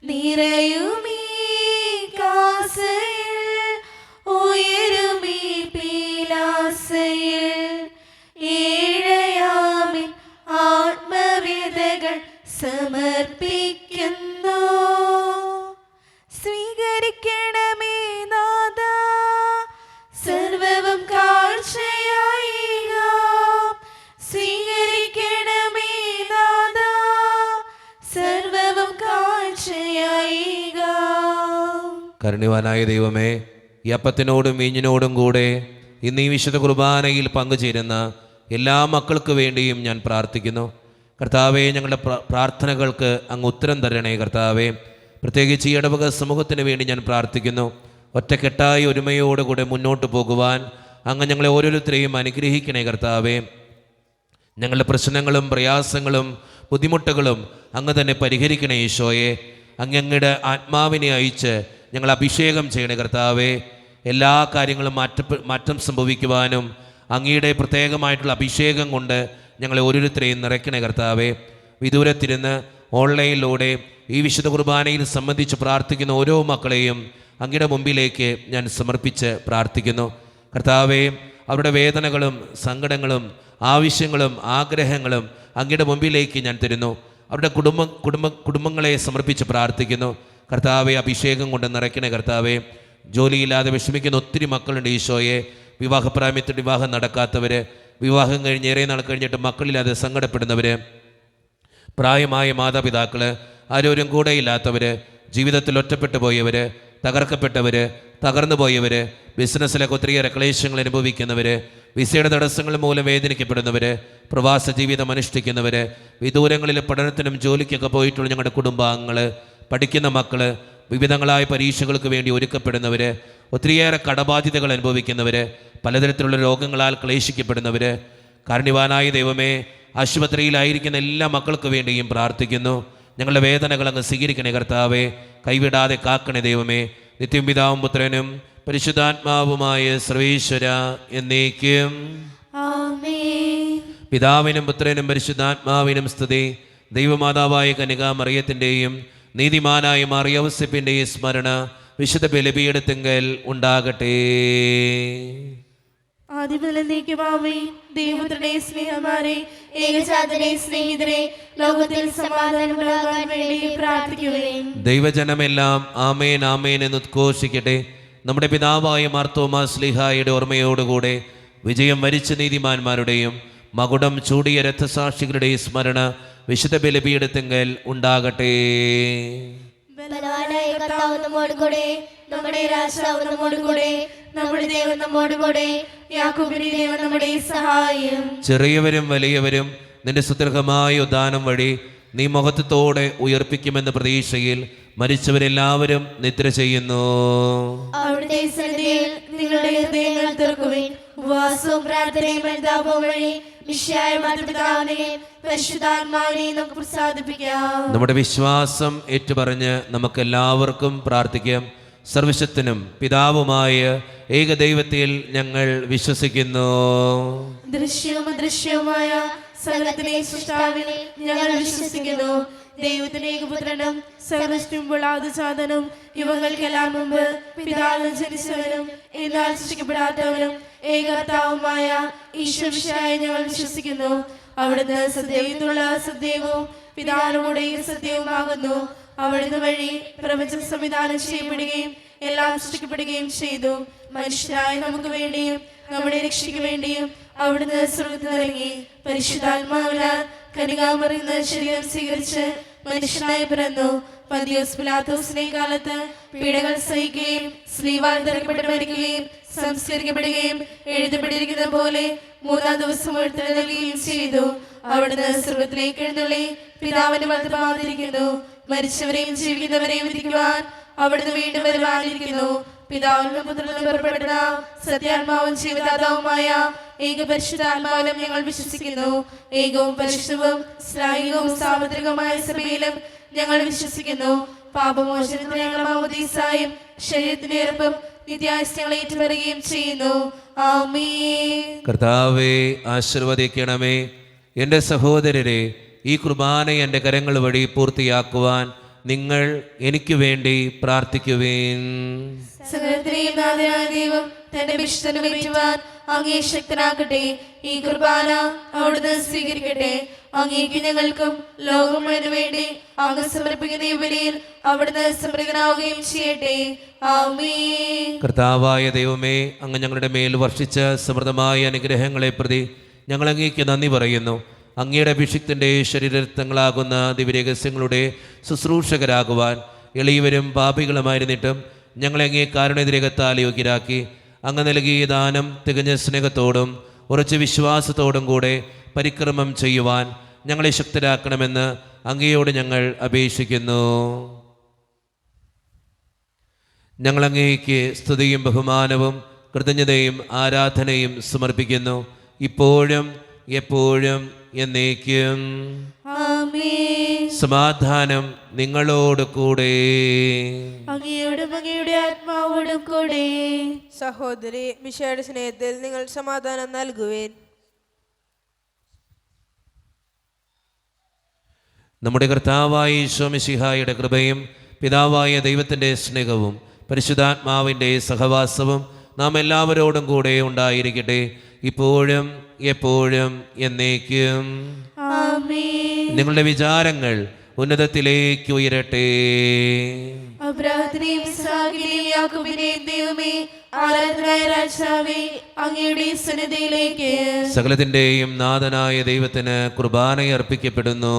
നിറയുമീ കാസയിൽ ഉയരുമീ പീലാസയിൽ ഏഴയാമിൻ ആത്മ സമർപ്പിക്കുന്നു. സ്വീകരിക്കണമേ നാഥ, സർവവും കാഴ്ചയായിക. സ്വീകരിക്കണമേ നാഥ, സർവവും കാഴ്ചയായിക. കരുണ്യവാനായ ദൈവമേ, ഈ അപ്പത്തിനോടും വീഞ്ഞിനോടും കൂടെ ഇന്ന് ഈ വിശുദ്ധ കുർബാനയിൽ പങ്കുചേരുന്ന എല്ലാ മക്കൾക്ക് വേണ്ടിയും ഞാൻ പ്രാർത്ഥിക്കുന്നു. കർത്താവെ, ഞങ്ങളുടെ പ്രാർത്ഥനകൾക്ക് അങ്ങ് ഉത്തരം തരണേ കർത്താവെ. പ്രത്യേകിച്ച് ഈ ഇടവക സമൂഹത്തിന് വേണ്ടി ഞാൻ പ്രാർത്ഥിക്കുന്നു. ഒറ്റക്കെട്ടായി ഒരുമയോടുകൂടെ മുന്നോട്ട് പോകുവാൻ അങ്ങ് ഞങ്ങളെ ഓരോരുത്തരെയും അനുഗ്രഹിക്കണേ കർത്താവെ. ഞങ്ങളുടെ പ്രശ്നങ്ങളും പ്രയാസങ്ങളും ബുദ്ധിമുട്ടുകളും അങ്ങ് തന്നെ പരിഹരിക്കണേ ഈശോയെ. അങ്ങയുടെ ആത്മാവിനെ അയച്ച് ഞങ്ങൾ അഭിഷേകം ചെയ്യണേ കർത്താവെ. എല്ലാ കാര്യങ്ങളും മാറ്റം സംഭവിക്കുവാനും അങ്ങയുടെ പ്രത്യേകമായിട്ടുള്ള അഭിഷേകം കൊണ്ട് ഞങ്ങളെ ഓരോരുത്തരെയും നിറയ്ക്കണേ കർത്താവെ. വിദൂരത്തിരുന്ന് ഓൺലൈനിലൂടെ ഈ വിശുദ്ധ കുർബാനയിൽ സംബന്ധിച്ച് പ്രാർത്ഥിക്കുന്ന ഓരോ മക്കളെയും അങ്ങയുടെ മുമ്പിലേക്ക് ഞാൻ സമർപ്പിച്ച് പ്രാർത്ഥിക്കുന്നു കർത്താവെ. അവരുടെ വേദനകളും സങ്കടങ്ങളും ആവശ്യങ്ങളും ആഗ്രഹങ്ങളും അങ്ങയുടെ മുമ്പിലേക്ക് ഞാൻ തരുന്നു. അവരുടെ കുടുംബങ്ങളെ സമർപ്പിച്ച് പ്രാർത്ഥിക്കുന്നു കർത്താവെ. അഭിഷേകം കൊണ്ട് നിറയ്ക്കണേ കർത്താവെ. ജോലിയില്ലാതെ വിഷമിക്കുന്ന ഒത്തിരി മക്കളുണ്ട് ഈശോയെ. വിവാഹപ്രായത്തിൽ വിവാഹം നടക്കാത്തവർ, വിവാഹം കഴിഞ്ഞ് ഏറെ നാൾ കഴിഞ്ഞിട്ട് മക്കളില്ലാതെ സങ്കടപ്പെടുന്നവർ, പ്രായമായ മാതാപിതാക്കൾ, ആരോരും കൂടെ ഇല്ലാത്തവർ, ജീവിതത്തിൽ ഒറ്റപ്പെട്ടു പോയവർ, തകർക്കപ്പെട്ടവർ, തകർന്നു പോയവർ, ബിസിനസ്സിലൊക്കെ ഒത്തിരിയേറെ ക്ലേശങ്ങൾ അനുഭവിക്കുന്നവർ, വിസയുടെ തടസ്സങ്ങൾ മൂലം വേദനിക്കപ്പെടുന്നവർ, പ്രവാസ ജീവിതം അനുഷ്ഠിക്കുന്നവർ, വിദൂരങ്ങളിൽ പഠനത്തിനും ജോലിക്കൊക്കെ പോയിട്ടുള്ള ഞങ്ങളുടെ കുടുംബാംഗങ്ങൾ, പഠിക്കുന്ന മക്കൾ, വിവിധങ്ങളായ പരീക്ഷകൾക്ക് വേണ്ടി ഒരുക്കപ്പെടുന്നവർ, ഒത്തിരിയേറെ കടബാധ്യതകൾ അനുഭവിക്കുന്നവർ, പലതരത്തിലുള്ള രോഗങ്ങളാൽ ക്ലേശിക്കപ്പെടുന്നവർ, കാരുണ്യവാനായ ദൈവമേ, ആശുപത്രിയിലായിരിക്കുന്ന എല്ലാ മക്കൾക്ക് വേണ്ടിയും പ്രാർത്ഥിക്കുന്നു. ഞങ്ങളുടെ വേദനകൾ അങ്ങ് സ്വീകരിക്കണേ കർത്താവെ. കൈവിടാതെ കാക്കണേ ദൈവമേ. നിത്യം പിതാവും പുത്രനും പരിശുദ്ധാത്മാവുമായ സർവേശ്വര എന്നേക്കും ആമേൻ. പിതാവിനും പുത്രനും പരിശുദ്ധാത്മാവിനും സ്തുതി. ദൈവമാതാവായ കന്യകാമറിയത്തിൻ്റെയും നീതിമാനായ മറിയൗസേപ്പിൻ്റെയും സ്മരണ വിശുദ്ധ ബലിപീഠത്തിങ്കൽ ഉണ്ടാകട്ടെ. ദൈവപുത്രനെ സ്നേഹമാരെ, ഏകജാതനെ സ്നേഹിതരെ, ലോകത്തിൽ സമാധാനമുണ്ടാകാൻ വേണ്ടി പ്രാർത്ഥിക്കുകയും. ദൈവജനമെല്ലാം ആമേൻ ആമേൻ എന്ന് ഉദ്ഘോഷിക്കട്ടെ. നമ്മുടെ പിതാവായ മാർത്തോമാ ശ്ലീഹായുടെ ഓർമ്മയോടുകൂടെ വിജയം വരിച്ച നീതിമാന്മാരുടെയും മകുടം ചൂടിയ രക്തസാക്ഷികളുടെയും സ്മരണ വിശുദ്ധ ബലിപീഠത്തിങ്കൽ ഉണ്ടാകട്ടെ. ബലവാനായ കർത്താവ് നമ്മോടുകൂടെ, നമ്മുടെ രാജാവ് നമ്മോടുകൂടെ, നമ്മുടെ ദൈവം നമ്മോടുകൂടെ, യാക്കോബിന്റെ ദൈവം നമ്മുടെ സഹായം. ചെറിയവരും വലിയവരും നിന്റെ സുദീർഘമായ ഉദാനം വഴി നീ മഹത്വത്തോടെ ഉയർപ്പിക്കുമെന്ന പ്രതീക്ഷയിൽ മരിച്ചവരെല്ലാവരും നിദ്ര ചെയ്യുന്നു. അവിടുത്തെ സന്നിധിയിൽ നിങ്ങളുടെ ഹൃദയങ്ങൾ തുറക്കുവിൻ. ഉപവാസവും പ്രാർത്ഥനയും പരിതാപവും വഴി മിശിഹായ മാതാപിതാവിനെയും പരിശുദ്ധാത്മാവിനെയും നമുക്ക് പ്രസാദിപ്പിക്കാം. നമ്മുടെ വിശ്വാസം ഏറ്റുപറഞ്ഞ് നമുക്ക് എല്ലാവർക്കും പ്രാർത്ഥിക്കാം. സർവശക്തനും പിതാവുമായ ഏകദൈവത്തിൽ ഞങ്ങൾ വിശ്വസിക്കുന്നു. ദൃശ്യവും അദൃശ്യവുമായ സകലത്തിലെ സൃഷ്ടാവിൽ ഞങ്ങൾ വിശ്വസിക്കുന്നു. ദൈവത്തിന്റെ ഏകപുത്രനും സർവ്വസ്തുമ്പോൾ ആദിജാതനും യുവങ്ങൾക്കെല്ലാം മുമ്പ് പിതാവിൽ ജനിച്ചവനും എന്നാൽ സൃഷ്ടിക്കപ്പെടാത്തവനും ഏകകർത്താവുമായ ഈശ്വരശായ ഞങ്ങൾ വിശ്വസിക്കുന്നു. അവിടുന്ന് സത്യത്തിലുള്ള സത്യവും പിതാവിനോടെ സത്യവുമാകുന്നു. അവിടുന്ന് വഴി പ്രപഞ്ചം സംവിധാനം ചെയ്യപ്പെടുകയും എല്ലാം സൃഷ്ടിക്കപ്പെടുകയും ചെയ്തു. മനുഷ്യരായ നമുക്ക് വേണ്ടിയും നമ്മുടെ രക്ഷയ്ക്ക് വേണ്ടിയും അവിടുന്ന് സ്വർഗ്ഗത്തിൽ ഇറങ്ങി പരിശുദ്ധാത്മാവിനാൽ കന്യകാമറിയുന്ന ശരീരം സ്വീകരിച്ച് മനുഷ്യനായി പിറന്നു. പന്തിയോസ് പിലാത്തോസിന്റെ കാലത്ത് പീഡകൾ സഹിക്കുകയും സ്ലീവാൽ തറയ്ക്കപ്പെട്ട് മരിക്കുകയും സംസ്കരിക്കപ്പെടുകയും എഴുതപ്പെട്ടിരിക്കുന്ന പോലെ മൂന്നാം ദിവസം ഉയർത്തെഴുന്നേൽക്കുകയും ചെയ്തു. അവിടുന്ന് സ്വർഗ്ഗത്തിലേക്ക് എഴുന്നള്ളി പിതാവിന്റെ വലത്തുഭാഗത്തിരിക്കുന്നു. മരിച്ചവരെയും ജീവിക്കുന്നവരെയും വിധിക്കുവാൻ അവിടുന്ന് വീണ്ടും വരുവാനിരിക്കുന്നു. പിതാവിനും പുത്രനും പുറപ്പെടുന്ന സത്യാത്മാവും ജീവദാതാവുമായ ഏക പരിശുദ്ധാത്മാവിലും ഞങ്ങൾ വിശ്വസിക്കുന്നു. ഏകവും പരിശുദ്ധവും ശ്ലാഘികവും സാർവത്രികവുമായ സഭയിലും ഞങ്ങൾ വിശ്വസിക്കുന്നു. പാപമോചനത്തിന് ഞങ്ങൾ മാമോദീസായും ശരീരത്തിന്റെ ഉറപ്പും നിത്യായുസ്യങ്ങൾ ഏറ്റുപറയുകയും ചെയ്യുന്നു. ആമേൻ. കർത്താവേ, ആശീർവദിക്കണമേ. എൻ്റെ സഹോദരരെ, ഈ കുർബാന എൻ്റെ കരങ്ങൾ വഴി പൂർത്തിയാക്കുവാൻ നിങ്ങൾ എനിക്ക് വേണ്ടി പ്രാർത്ഥിക്കുവേൻ. സകലത്തിലെയും നാഥനായ ദൈവം തന്റെ വിശുദ്ധനുമേറ്റുവാൻ അങ്ങേ ശക്തനാക്കട്ടെ. ഈ കുർബാന അവിടുന്ന് സ്വീകരിക്കട്ടെ. അങ്ങേക്ക് ഞങ്ങൾക്കും ലോകം മുഴുവനു വേണ്ടി അങ്ങ് സമർപ്പിക്കുന്ന ഈ ബലിയിൽ അവിടുന്ന് സമൃദ്ധനാവുകയും ചെയ്യട്ടെ. ആമേൻ. കർത്താവായ ദൈവമേ, അങ്ങ് ഞങ്ങളുടെ മേൽ വർഷിച്ച സമൃദ്ധമായ അനുഗ്രഹങ്ങളെ പ്രതി ഞങ്ങൾ അങ്ങേക്ക് നന്ദി പറയുന്നു. അങ്ങയുടെ അഭിഷിക്തൻ്റെ ശരീരരക്തങ്ങളാകുന്ന ദിവ്യരഹസ്യങ്ങളുടെ ശുശ്രൂഷകരാകുവാൻ എളിയവരും പാപികളുമായിരുന്നിട്ടും ഞങ്ങളെ അങ്ങേ കാരുണ്യരേഖത്താൽ യോഗ്യരാക്കി. അങ്ങ് നൽകിയ ദാനം തികഞ്ഞ സ്നേഹത്തോടും ഉറച്ച വിശ്വാസത്തോടും കൂടെ പരിക്രമം ചെയ്യുവാൻ ഞങ്ങളെ ശക്തരാക്കണമെന്ന് അങ്ങയോട് ഞങ്ങൾ അപേക്ഷിക്കുന്നു. ഞങ്ങൾ അങ്ങേക്ക് സ്തുതിയും ബഹുമാനവും കൃതജ്ഞതയും ആരാധനയും സമർപ്പിക്കുന്നു, ഇപ്പോഴും എപ്പോഴും എന്നേക്കും. ആമേൻ. സമാധാനം നിങ്ങളോട് കൂടെ. അങ്ങയോടും അങ്ങയുടെ ആത്മാവോടും കൂടെ. സഹോദരി മിശിഹായുടെ സ്നേഹത്തിൽ നിങ്ങൾ സമാധാനം നൽകുവേൻ. നമ്മുടെ കർത്താവായ ഈശോ മിശിഹായുടെ കൃപയും പിതാവായ ദൈവത്തിൻ്റെ സ്നേഹവും പരിശുദ്ധാത്മാവിൻ്റെ സഹവാസവും നാം എല്ലാവരോടും കൂടെ ഉണ്ടായിരിക്കട്ടെ, ഇപ്പോഴും എപ്പോഴും എന്നേക്കും. ആമേൻ. നിങ്ങളുടെ വിചാരങ്ങൾ ഉന്നതത്തിലേക്ക് ഉയരട്ടെ. അബ്രാഹത്തിനെയും ഇസ്ഹാക്കിനെയും യാക്കോബിനെയും ദൈവമേ, ആരാധനായ രാജാവേ, അങ്ങയുടെ സന്നിധിയിലേക്ക് സകലത്തിൻ്റെയും നാഥനായ ദൈവത്തിന് കുർബാന അർപ്പിക്കപ്പെടുന്നു.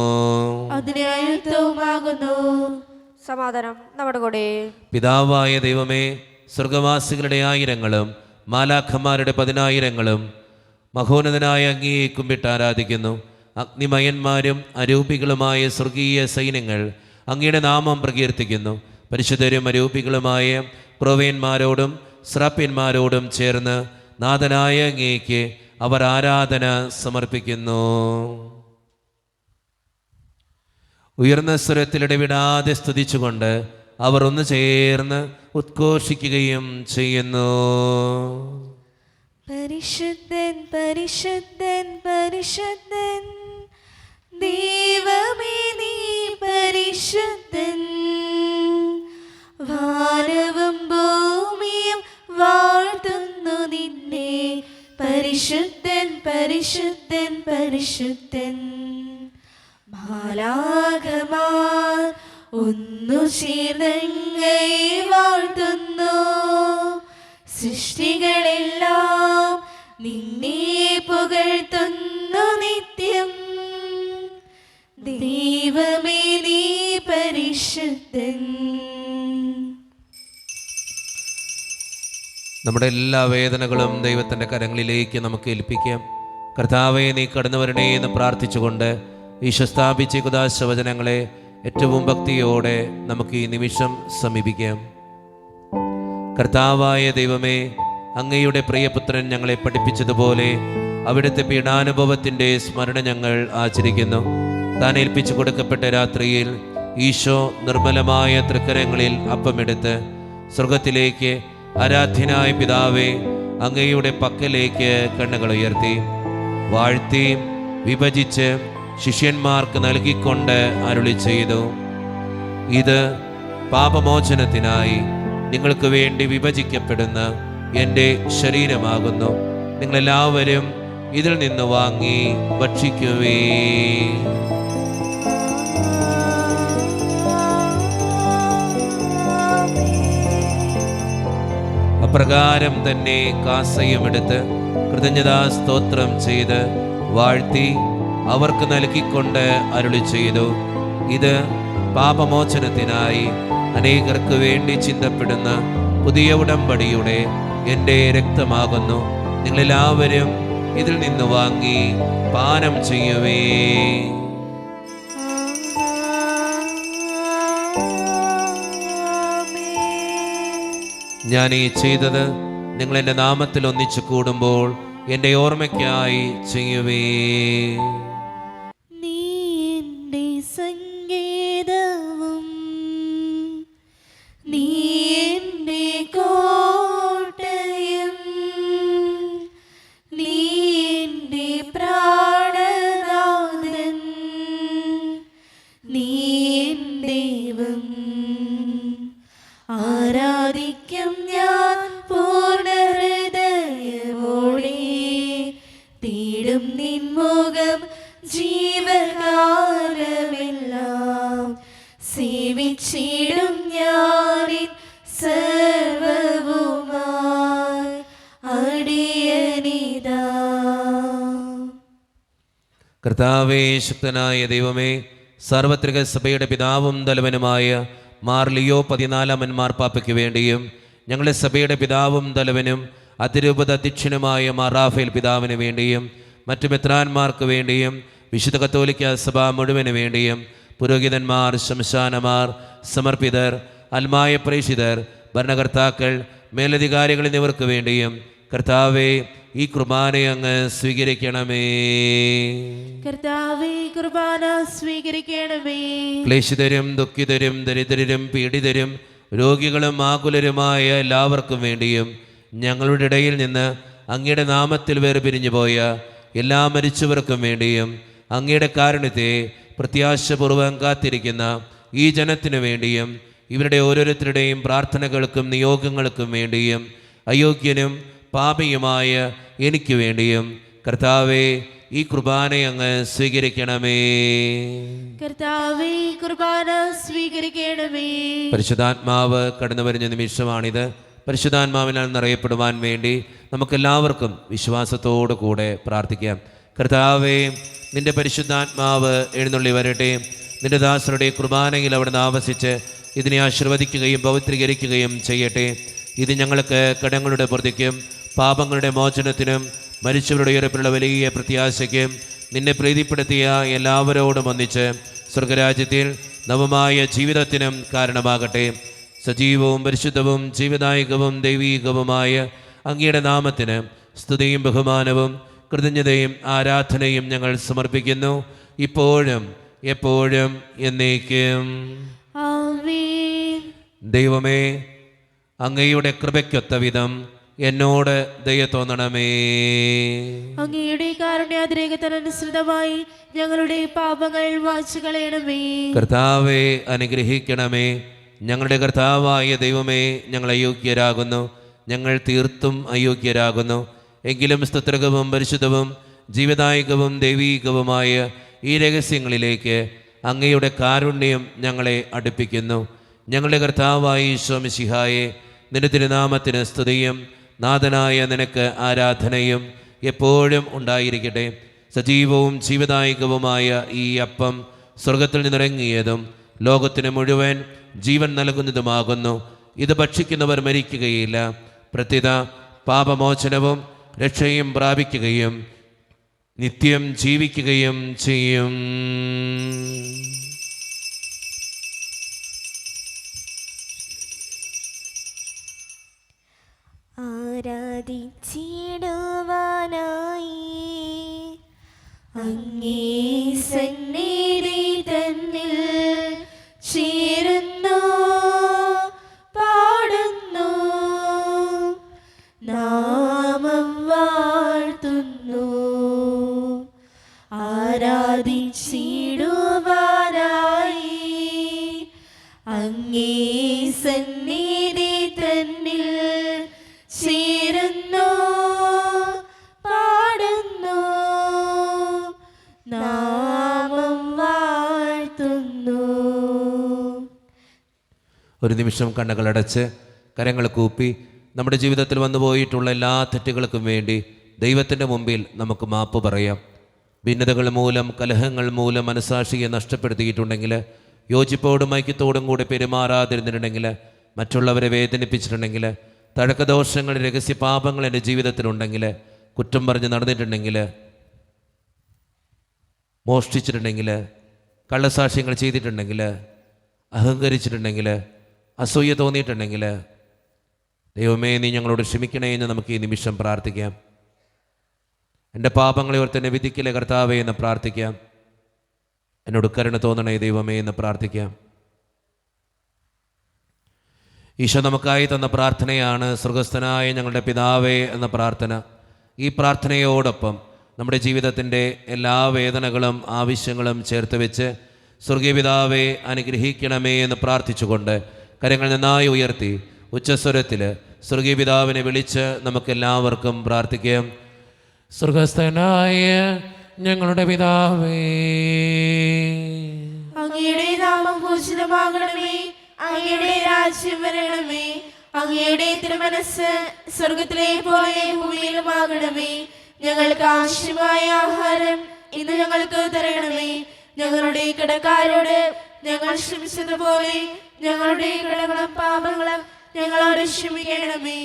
അതിനായുക്തവുമാകുന്നു. സമാധാനം നമ്മുടെ കൂടെ. പിതാവായ ദൈവമേ, സ്വർഗവാസികളുടെ ആയിരങ്ങളും മാലാഖമാരുടെ 10,000ങ്ങളും മഹോന്നതനായ അങ്ങയെ കുമ്പിട്ട് ആരാധിക്കുന്നു. അഗ്നിമയന്മാരും അരൂപികളുമായ സ്വർഗീയ സൈന്യങ്ങൾ അങ്ങയുടെ നാമം പ്രകീർത്തിക്കുന്നു. പരിശുദ്ധരും അരൂപികളുമായ ക്രോവേന്മാരോടും സ്രാപ്യന്മാരോടും ചേർന്ന് നാഥനായ അങ്ങേക്ക് അവർ ആരാധന സമർപ്പിക്കുന്നു. ഉയർന്ന സ്വരത്തിലിടവിടാതെ സ്തുതിച്ചുകൊണ്ട് അവർ ഒന്ന് ചേർന്ന് ഉദ്ഘോഷിക്കുകയും ചെയ്യുന്നു. പരിശുദ്ധൻ പരിശുദ്ധൻ പരിശുദ്ധൻ, ദൈവമേ നീ പരിശുദ്ധൻ. വാനവും ഭൂമിയും വാഴ്ത്തുന്നു നിന്നെ. പരിശുദ്ധൻ പരിശുദ്ധൻ പരിശുദ്ധൻ. മാലാഖമാർ ഒന്നു ചേർന്നങ്ങയെ വാഴ്ത്തുന്നു. സൃഷ്ടികളെല്ലാം നിന്നെ പുകഴ്ത്തുന്നു നിത്യം. ദൈവമേ നീ പരിശുദ്ധൻ. നമ്മുടെ എല്ലാ വേദനകളും ദൈവത്തിൻ്റെ കരങ്ങളിലേക്ക് നമുക്ക് ഏൽപ്പിക്കാം. കർത്താവേ, നീ കടന്നു വരണേ എന്ന് പ്രാർത്ഥിച്ചുകൊണ്ട് ഈശോ സ്ഥാപിച്ച കുദാശവചനങ്ങളെ ഏറ്റവും ഭക്തിയോടെ നമുക്ക് ഈ നിമിഷം സമീപിക്കാം. കർത്താവായ ദൈവമേ, അങ്ങയുടെ പ്രിയപുത്രൻ ഞങ്ങളെ പഠിപ്പിച്ചതുപോലെ അവിടുത്തെ പീഡാനുഭവത്തിൻ്റെ സ്മരണ ഞങ്ങൾ ആചരിക്കുന്നു. താൻ ഏൽപ്പിച്ചു കൊടുക്കപ്പെട്ട രാത്രിയിൽ ഈശോ നിർമ്മലമായ തൃക്കരങ്ങളിൽ അപ്പമെടുത്ത് സ്വർഗത്തിലേക്ക് ആരാധ്യനായ പിതാവേ അങ്ങയുടെ പക്കലേക്ക് കണ്ണുകൾ ഉയർത്തി വാഴ്ത്തി വിഭജിച്ച് ശിഷ്യന്മാർക്ക് നൽകിക്കൊണ്ട് അരുളി ചെയ്തു, ഇത് പാപമോചനത്തിനായി നിങ്ങൾക്ക് വേണ്ടി വിഭജിക്കപ്പെടുന്ന എൻ്റെ ശരീരമാകുന്നു. നിങ്ങളെല്ലാവരും ഇതിൽ നിന്ന് വാങ്ങി ഭക്ഷിക്കുവേ. അപ്രകാരം തന്നെ കാസയുമെടുത്ത് കൃതജ്ഞതാ സ്തോത്രം ചെയ്ത് വാഴ്ത്തി അവർക്ക് നൽകിക്കൊണ്ട് അരുളി ചെയ്തു, ഇത് പാപമോചനത്തിനായി അനേകർക്ക് വേണ്ടി ചിന്തപ്പെടുന്ന പുതിയ ഉടമ്പടിയുടെ എൻ്റെ രക്തമാകുന്നു. നിങ്ങളെല്ലാവരും ഇതിൽ നിന്ന് വാങ്ങി പാനം ചെയ്യുവേ. ഞാൻ ഈ ചെയ്തത് നിങ്ങൾ എൻ്റെ നാമത്തിൽ ഒന്നിച്ചു കൂടുമ്പോൾ എൻ്റെ ഓർമ്മയ്ക്കായി ചെയ്യുവേ. നീ എൻ്റെ സംഗീതവും നീ എൻ്റെ കോട്ടയും നീ എൻ്റെ പ്രാണനാഥൻ നീ എൻ ദൈവം. ആരാധിക്കും ഞാൻ പൂർണ്ണ ഹൃദയമോടെ, തേടും നിൻ മുഖം ജീവൻ സേവിച്ചിടും ഞാനിൻ സർവവുമായി അടിയനിതാ. കർത്താവേ, ശക്തനായ ദൈവമേ, സാർവത്രിക സഭയുടെ പിതാവും തലവനുമായ മാർ ലിയോ 14 മാർപ്പാപ്പയ്ക്ക് വേണ്ടിയും ഞങ്ങളുടെ സഭയുടെ പിതാവും തലവനും അതിരൂപത അധ്യക്ഷനുമായ മാർ റാഫേൽ പിതാവിന് വേണ്ടിയും മറ്റു മെത്രാന്മാർക്ക് വേണ്ടിയും വിശുദ്ധ കത്തോലിക്ക സഭ മുഴുവന് വേണ്ടിയും പുരോഹിതന്മാർ, ശംശാനമാർ, സമർപ്പിതർ, അൽമായ പ്രേഷിതർ, ഭരണകർത്താക്കൾ, മേലധികാരികൾ എന്നിവർക്ക് വേണ്ടിയും കർത്താവേ, ഈ കുർബാനയെ അങ്ങ് സ്വീകരിക്കണമേ. കർത്താവേ, കുർബാന സ്വീകരിക്കണമേ. ക്ലേശിതരും ദുഃഖിതരും ദരിദ്രരും പീഡിതരും രോഗികളും ആകുലരുമായ എല്ലാവർക്കും വേണ്ടിയും ഞങ്ങളുടെ ഇടയിൽ നിന്ന് അങ്ങയുടെ നാമത്തിൽ വേർപിരിഞ്ഞു പോയ എല്ലാ മരിച്ചവർക്കും വേണ്ടിയും അങ്ങയുടെ കാരുണ്യത്തെ പ്രത്യാശപൂർവ്വം കാത്തിരിക്കുന്ന ഈ ജനത്തിനു വേണ്ടിയും ഇവരുടെ ഓരോരുത്തരുടെയും പ്രാർത്ഥനകൾക്കും നിയോഗങ്ങൾക്കും വേണ്ടിയും അയോഗ്യനും പാപിയുമായ എനിക്ക് വേണ്ടിയും കർത്താവേ, ഈ കുർബാനയെ അങ്ങ് സ്വീകരിക്കണമേ. കർത്താവേ, കുർബാന സ്വീകരിക്കണമേ. പരിശുദ്ധാത്മാവ് കടന്നു വരുന്ന നിമിഷമാണിത്. പരിശുദ്ധാത്മാവിനാൽ നിറയപ്പെടുവാൻ വേണ്ടി നമുക്കെല്ലാവർക്കും വിശ്വാസത്തോടു കൂടെ പ്രാർത്ഥിക്കാം. കർത്താവേ, നിന്റെ പരിശുദ്ധാത്മാവ് എഴുന്നള്ളി വരട്ടെ. നിന്റെ ദാസരുടെ കുർബാനയിൽ അവിടെ ആവസിച്ച് ഇതിനെ ആശീർവദിക്കുകയും പവിത്രീകരിക്കുകയും ചെയ്യട്ടെ. ഇത് ഞങ്ങൾക്ക് കടങ്ങളുടെ പ്രതിക്കും പാപങ്ങളുടെ മോചനത്തിനും മരിച്ചവരുടെ ഉയർപ്പിലുള്ള വലിയ പ്രത്യാശയ്ക്കും നിന്നെ പ്രീതിപ്പെടുത്തിയ എല്ലാവരോടും ഒന്നിച്ച് സ്വർഗരാജ്യത്തിൽ നവമായ ജീവിതത്തിനും കാരണമാകട്ടെ. സജീവവും പരിശുദ്ധവും ജീവദായകവും ദൈവീകവുമായ അങ്ങയുടെ നാമത്തിന് സ്തുതിയും ബഹുമാനവും കൃതജ്ഞതയും ആരാധനയും ഞങ്ങൾ സമർപ്പിക്കുന്നു, ഇപ്പോഴും എപ്പോഴും എന്നേക്കും. ആമേൻ. ദൈവമേ, അങ്ങയുടെ കൃപയ്ക്കൊത്ത വിധം എന്നോട് ദയ തോന്നണമേ. അങ്ങയുടെ കാരുണ്യാതിരേകത്തിനനുസൃതമായി ഞങ്ങളുടെ പാപങ്ങൾ മായ്ച്ചു കളയണമേ. കർത്താവെ, അനുഗ്രഹിക്കണമേ. ഞങ്ങളുടെ കർത്താവായ ദൈവമേ, ഞങ്ങൾ അയോഗ്യരാകുന്നു, ഞങ്ങൾ തീർത്തും അയോഗ്യരാകുന്നു. എങ്കിലും സ്തുത്രകവും പരിശുദ്ധവും ജീവദായകവും ദൈവീകവുമായ ഈ രഹസ്യങ്ങളിലേക്ക് അങ്ങയുടെ കാരുണ്യം ഞങ്ങളെ അടുപ്പിക്കുന്നു. ഞങ്ങളുടെ കർത്താവായ ഈശോ മിശിഹായെ, നിന്റെ തിരുനാമത്തിന് സ്തുതിയും നാഥനായ നിനക്ക് ആരാധനയും എപ്പോഴും ഉണ്ടായിരിക്കട്ടെ. സജീവവും ജീവദായകവുമായ ഈ അപ്പം സ്വർഗത്തിൽ നിന്നിറങ്ങിയതും ലോകത്തിന് മുഴുവൻ ജീവൻ നൽകുന്നതുമാകുന്നു. ഇത് ഭക്ഷിക്കുന്നവർ മരിക്കുകയില്ല, പ്രത്യുത പാപമോചനവും രക്ഷയും പ്രാപിക്കുകയും നിത്യം ജീവിക്കുകയും ചെയ്യും. ആരാധിച്ചിടുവാനായി അങ്ങേ സന്നിധി തന്നിൽ ചേരുന്നു, പാടുന്നു, നാമം വാഴ്ത്തുന്നു. ആരാധിച്ചിടുവാനായി അങ്ങേ സന്നിധി തന്നിൽ ചേരുന്നു, പാടുന്നു, നാമം വാഴ്ത്തുന്നു. ഒരു നിമിഷം കണ്ണുകളടച്ച് കരങ്ങൾ കൂപ്പി നമ്മുടെ ജീവിതത്തിൽ വന്നുപോയിട്ടുള്ള എല്ലാ തെറ്റുകൾക്കും വേണ്ടി ദൈവത്തിൻ്റെ മുമ്പിൽ നമുക്ക് മാപ്പ് പറയാം. ഭിന്നതകൾ മൂലം, കലഹങ്ങൾ മൂലം മനസാക്ഷിയെ നഷ്ടപ്പെടുത്തിയിട്ടുണ്ടെങ്കിൽ, യോജിപ്പോടും ഐക്യത്തോടും കൂടി പെരുമാറാതിരുന്നിട്ടുണ്ടെങ്കിൽ, മറ്റുള്ളവരെ വേദനിപ്പിച്ചിട്ടുണ്ടെങ്കിൽ, തഴക്കദോഷങ്ങൾ, രഹസ്യ പാപങ്ങൾ എൻ്റെ ജീവിതത്തിലുണ്ടെങ്കിൽ, കുറ്റം പറഞ്ഞ് നടന്നിട്ടുണ്ടെങ്കിൽ, മോഷ്ടിച്ചിട്ടുണ്ടെങ്കിൽ, കള്ളസാക്ഷ്യങ്ങൾ ചെയ്തിട്ടുണ്ടെങ്കിൽ, അഹങ്കരിച്ചിട്ടുണ്ടെങ്കിൽ, അസൂയ തോന്നിയിട്ടുണ്ടെങ്കിൽ, ദൈവമേ, നീ ഞങ്ങളോട് ക്ഷമിക്കണേ എന്ന് നമുക്ക് ഈ നിമിഷം പ്രാർത്ഥിക്കാം. എൻ്റെ പാപങ്ങളെ ഓർത്ത് വിധിക്കലേ കർത്താവേ എന്ന് പ്രാർത്ഥിക്കാം. എന്നോട് കരുണ തോന്നണേ ദൈവമേ എന്ന് പ്രാർത്ഥിക്കാം. ഈശോ നമുക്കായി തന്ന പ്രാർത്ഥനയാണ് സ്വർഗസ്ഥനായ ഞങ്ങളുടെ പിതാവേ എന്ന പ്രാർത്ഥന. ഈ പ്രാർത്ഥനയോടൊപ്പം നമ്മുടെ ജീവിതത്തിൻ്റെ എല്ലാ വേദനകളും ആവശ്യങ്ങളും ചേർത്ത് വെച്ച് സ്വർഗീയ പിതാവേ അനുഗ്രഹിക്കണമേ എന്ന് പ്രാർത്ഥിച്ചുകൊണ്ട് കരങ്ങൾ നന്നായി ഉയർത്തി ഉച്ചസ്വരത്തിൽ സ്വർഗീയ പിതാവിനെ വിളിച്ച് നമുക്കെല്ലാവർക്കും പ്രാർത്ഥിക്കാം. സ്വർഗസ്ഥനായ ഞങ്ങളുടെ പിതാവേ, അങ്ങയുടെ നാമം പൂജിതമാകണമേ. അങ്ങയുടെ രാജ്യം വരണമേ. അങ്ങയുടെ തിരുമനസ് സ്വർഗത്തിലെ പോലെ ഭൂമിയിലുമാകണമേ. ഞങ്ങൾക്ക് ആവശ്യമായ ആഹാരം ഇന്ന് ഞങ്ങൾക്ക് തരണമേ. ഞങ്ങളുടെ കടക്കാരോട് ഞങ്ങൾ ക്ഷമിച്ചതുപോലെ ഞങ്ങളുടെ കടങ്ങളും പാപങ്ങളും ഞങ്ങളോട് ക്ഷമിക്കണമേ.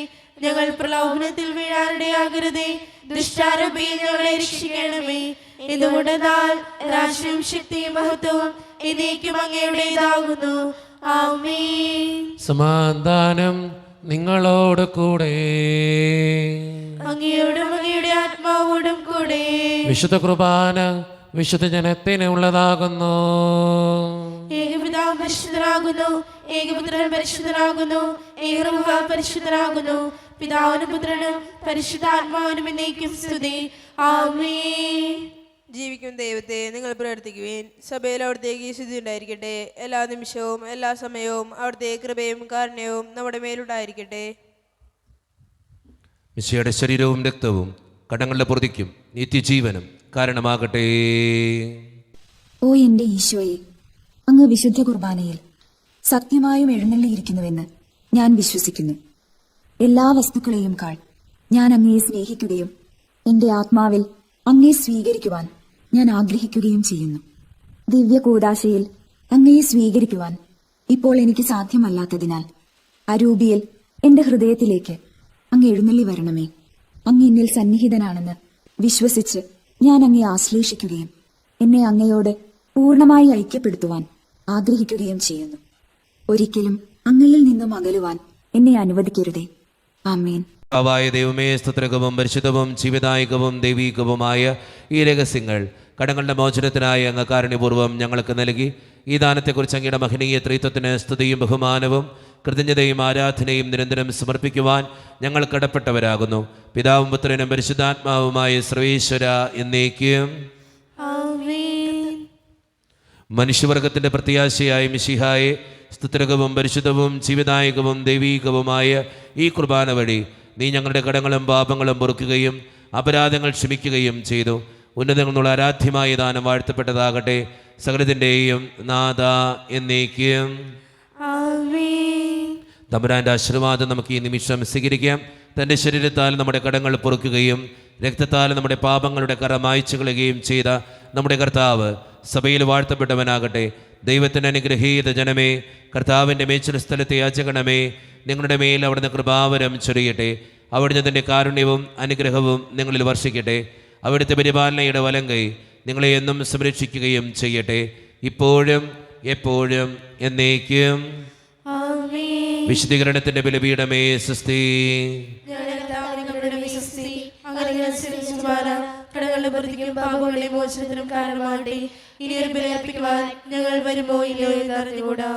ഞങ്ങൾ പ്രലോഭനത്തിൽ വീഴാനിടയാകരുതേ. ദുഷ്ടാരൂപിയിൽ ഞങ്ങളെ രക്ഷിക്കണമേ. ഇതുകൊണ്ടെന്നാൽ രാജ്യവും ശക്തിയും മഹത്വവും എന്നേക്കും അങ്ങയുടേതാകുന്നു. ആമേൻ. സമാധാനം നിങ്ങളോട് കൂടെ. അങ്ങയോടും അങ്ങയുടെ ആത്മാവോടും കൂടെ. വിശുദ്ധ കുർബാന വിശുദ്ധ ജനത്തിന് ഉള്ളതാകുന്നു. ഏകപിതാവ് പരിശുദ്ധനാകുന്നു. ഏകപുത്രൻ പരിശുദ്ധനാകുന്നു. ഏകറൂഹ പരിശുദ്ധനാകുന്നു. പിതാവിനും പുത്രനും പരിശുദ്ധാത്മാവിനും എന്നേക്കും സ്തുതി. ആമേൻ. ജീവിക്കും ദൈവത്തെ നിങ്ങൾ പ്രാർത്ഥിക്കുവേൻ. സഭയിൽ അവിടുത്തേക്ക് ശുദ്ധി ഉണ്ടായിരിക്കട്ടെ. എല്ലാ നിമിഷവും എല്ലാ സമയവും അവിടുത്തെ കൃപയും കാരുണ്യവും നമ്മുടെ മേലുണ്ടായിരിക്കട്ടെ. മിശിയുടെ ശരീരവും രക്തവും കടങ്ങളുടെ പൊറുതിക്കും നിത്യജീവനും കാരണമാകട്ടെ. ഓ എന്റെ ഈശോയെ, അങ്ങ് വിശുദ്ധ കുർബാനയിൽ സത്യമായും എഴുന്നള്ളിയിരിക്കുന്നുവെന്ന് ഞാൻ വിശ്വസിക്കുന്നു. എല്ലാ വസ്തുക്കളെയും കാൾ ഞാൻ അങ്ങയെ സ്നേഹിക്കുകയും എന്റെ ആത്മാവിൽ അങ്ങയെ സ്വീകരിക്കുവാൻ ഞാൻ ആഗ്രഹിക്കുകയും ചെയ്യുന്നു. ദിവ്യ കൂദാശയിൽ അങ്ങയെ സ്വീകരിക്കുവാൻ ഇപ്പോൾ എനിക്ക് സാധ്യമല്ലാത്തതിനാൽ അരൂപിയിൽ എന്റെ ഹൃദയത്തിലേക്ക് അങ്ങ് എഴുന്നള്ളി വരണമേ. അങ്ങ് എന്നിൽ സന്നിഹിതനാണെന്ന് വിശ്വസിച്ച് ഞാൻ അങ്ങയെ ആശ്ലേഷിക്കുകയും എന്നെ അങ്ങയോട് പൂർണ്ണമായി ഐക്യപ്പെടുത്തുവാൻ ആഗ്രഹിക്കുകയും ചെയ്യുന്നു. ഒരിക്കലും അങ്ങയിൽ നിന്നും അകലുവാൻ എന്നെ അനുവദിക്കരുതേ. ആമേൻ. ആവായ ദൈവമേ, സ്തുത്രകവും പരിശുദ്ധവും ജീവിതായികവും ദൈവീകവുമായ ഈ രഹസ്യങ്ങൾ കടങ്ങളുടെ മോചനത്തിനായി അങ്ങ് കാരുണ്യപൂർവ്വം ഞങ്ങൾക്ക് നൽകി. ഈ ദാനത്തെക്കുറിച്ച് അങ്ങയുടെ മഹനീയ ത്രിത്വത്തിന് സ്തുതിയും ബഹുമാനവും കൃതജ്ഞതയും ആരാധനയും നിരന്തരം സമർപ്പിക്കുവാൻ ഞങ്ങൾ കടപ്പെട്ടവരാകുന്നു. പിതാവും പുത്രനും പരിശുദ്ധാത്മാവുമായ സർവേശ്വര എന്നേക്കും. മനുഷ്യവർഗത്തിൻ്റെ പ്രത്യാശയായ മിശിഹായെ, സ്തുത്രകവും പരിശുദ്ധവും ജീവിതായകവും ദൈവീകവുമായ ഈ കുർബാന വഴി നീ ഞങ്ങളുടെ കടങ്ങളും പാപങ്ങളും പൊറുക്കുകയും അപരാധങ്ങൾ ക്ഷമിക്കുകയും ചെയ്തു. ഉന്നതങ്ങൾ നിന്നുള്ള ആരാധ്യമായ ദാനം വാഴ്ത്തപ്പെട്ടതാകട്ടെ. സകലത്തിൻ്റെയും നാഥ എന്നേക്കും. തമ്പുരാൻ്റെ ആശീർവാദം നമുക്ക് ഈ നിമിഷം സ്വീകരിക്കാം. തൻ്റെ ശരീരത്താൽ നമ്മുടെ കടങ്ങൾ പൊറുക്കുകയും രക്തത്താൽ നമ്മുടെ പാപങ്ങളുടെ കറ മായ്ച്ചു കളയുകയും ചെയ്ത നമ്മുടെ കർത്താവ് സഭയിൽ വാഴ്ത്തപ്പെട്ടവനാകട്ടെ. ദൈവത്തിൻ്റെ അനുഗ്രഹീത ജനമേ, കർത്താവിൻ്റെ മേച്ചിൽ സ്ഥലത്തെ യാചകണമേ, നിങ്ങളുടെ മേൽ അവിടുന്ന് കൃപാവരം ചൊരിയട്ടെ. അവിടുന്ന് തൻ്റെ കാരുണ്യവും അനുഗ്രഹവും നിങ്ങളിൽ വർഷിക്കട്ടെ. അവിടുത്തെ പരിപാലനയുടെ വലങ്കൈ നിങ്ങളെ എന്നും സംരക്ഷിക്കുകയും ചെയ്യട്ടെ, ഇപ്പോഴും എപ്പോഴും എന്നേക്കും. വിശുദ്ധീകരണത്തിന്റെ ബലിപീഠമേ സ്വസ്തി. കടകളുടെ പ്രതിക്കും പാപങ്ങളുടെ മോചനത്തിനും കാരണമാകട്ടെ. ഇനി ഒരു ബലി അർപ്പിക്കുവാൻ ഞങ്ങൾ വരുമോ ഇല്ലയോ എന്നറിഞ്ഞുകൂടാ.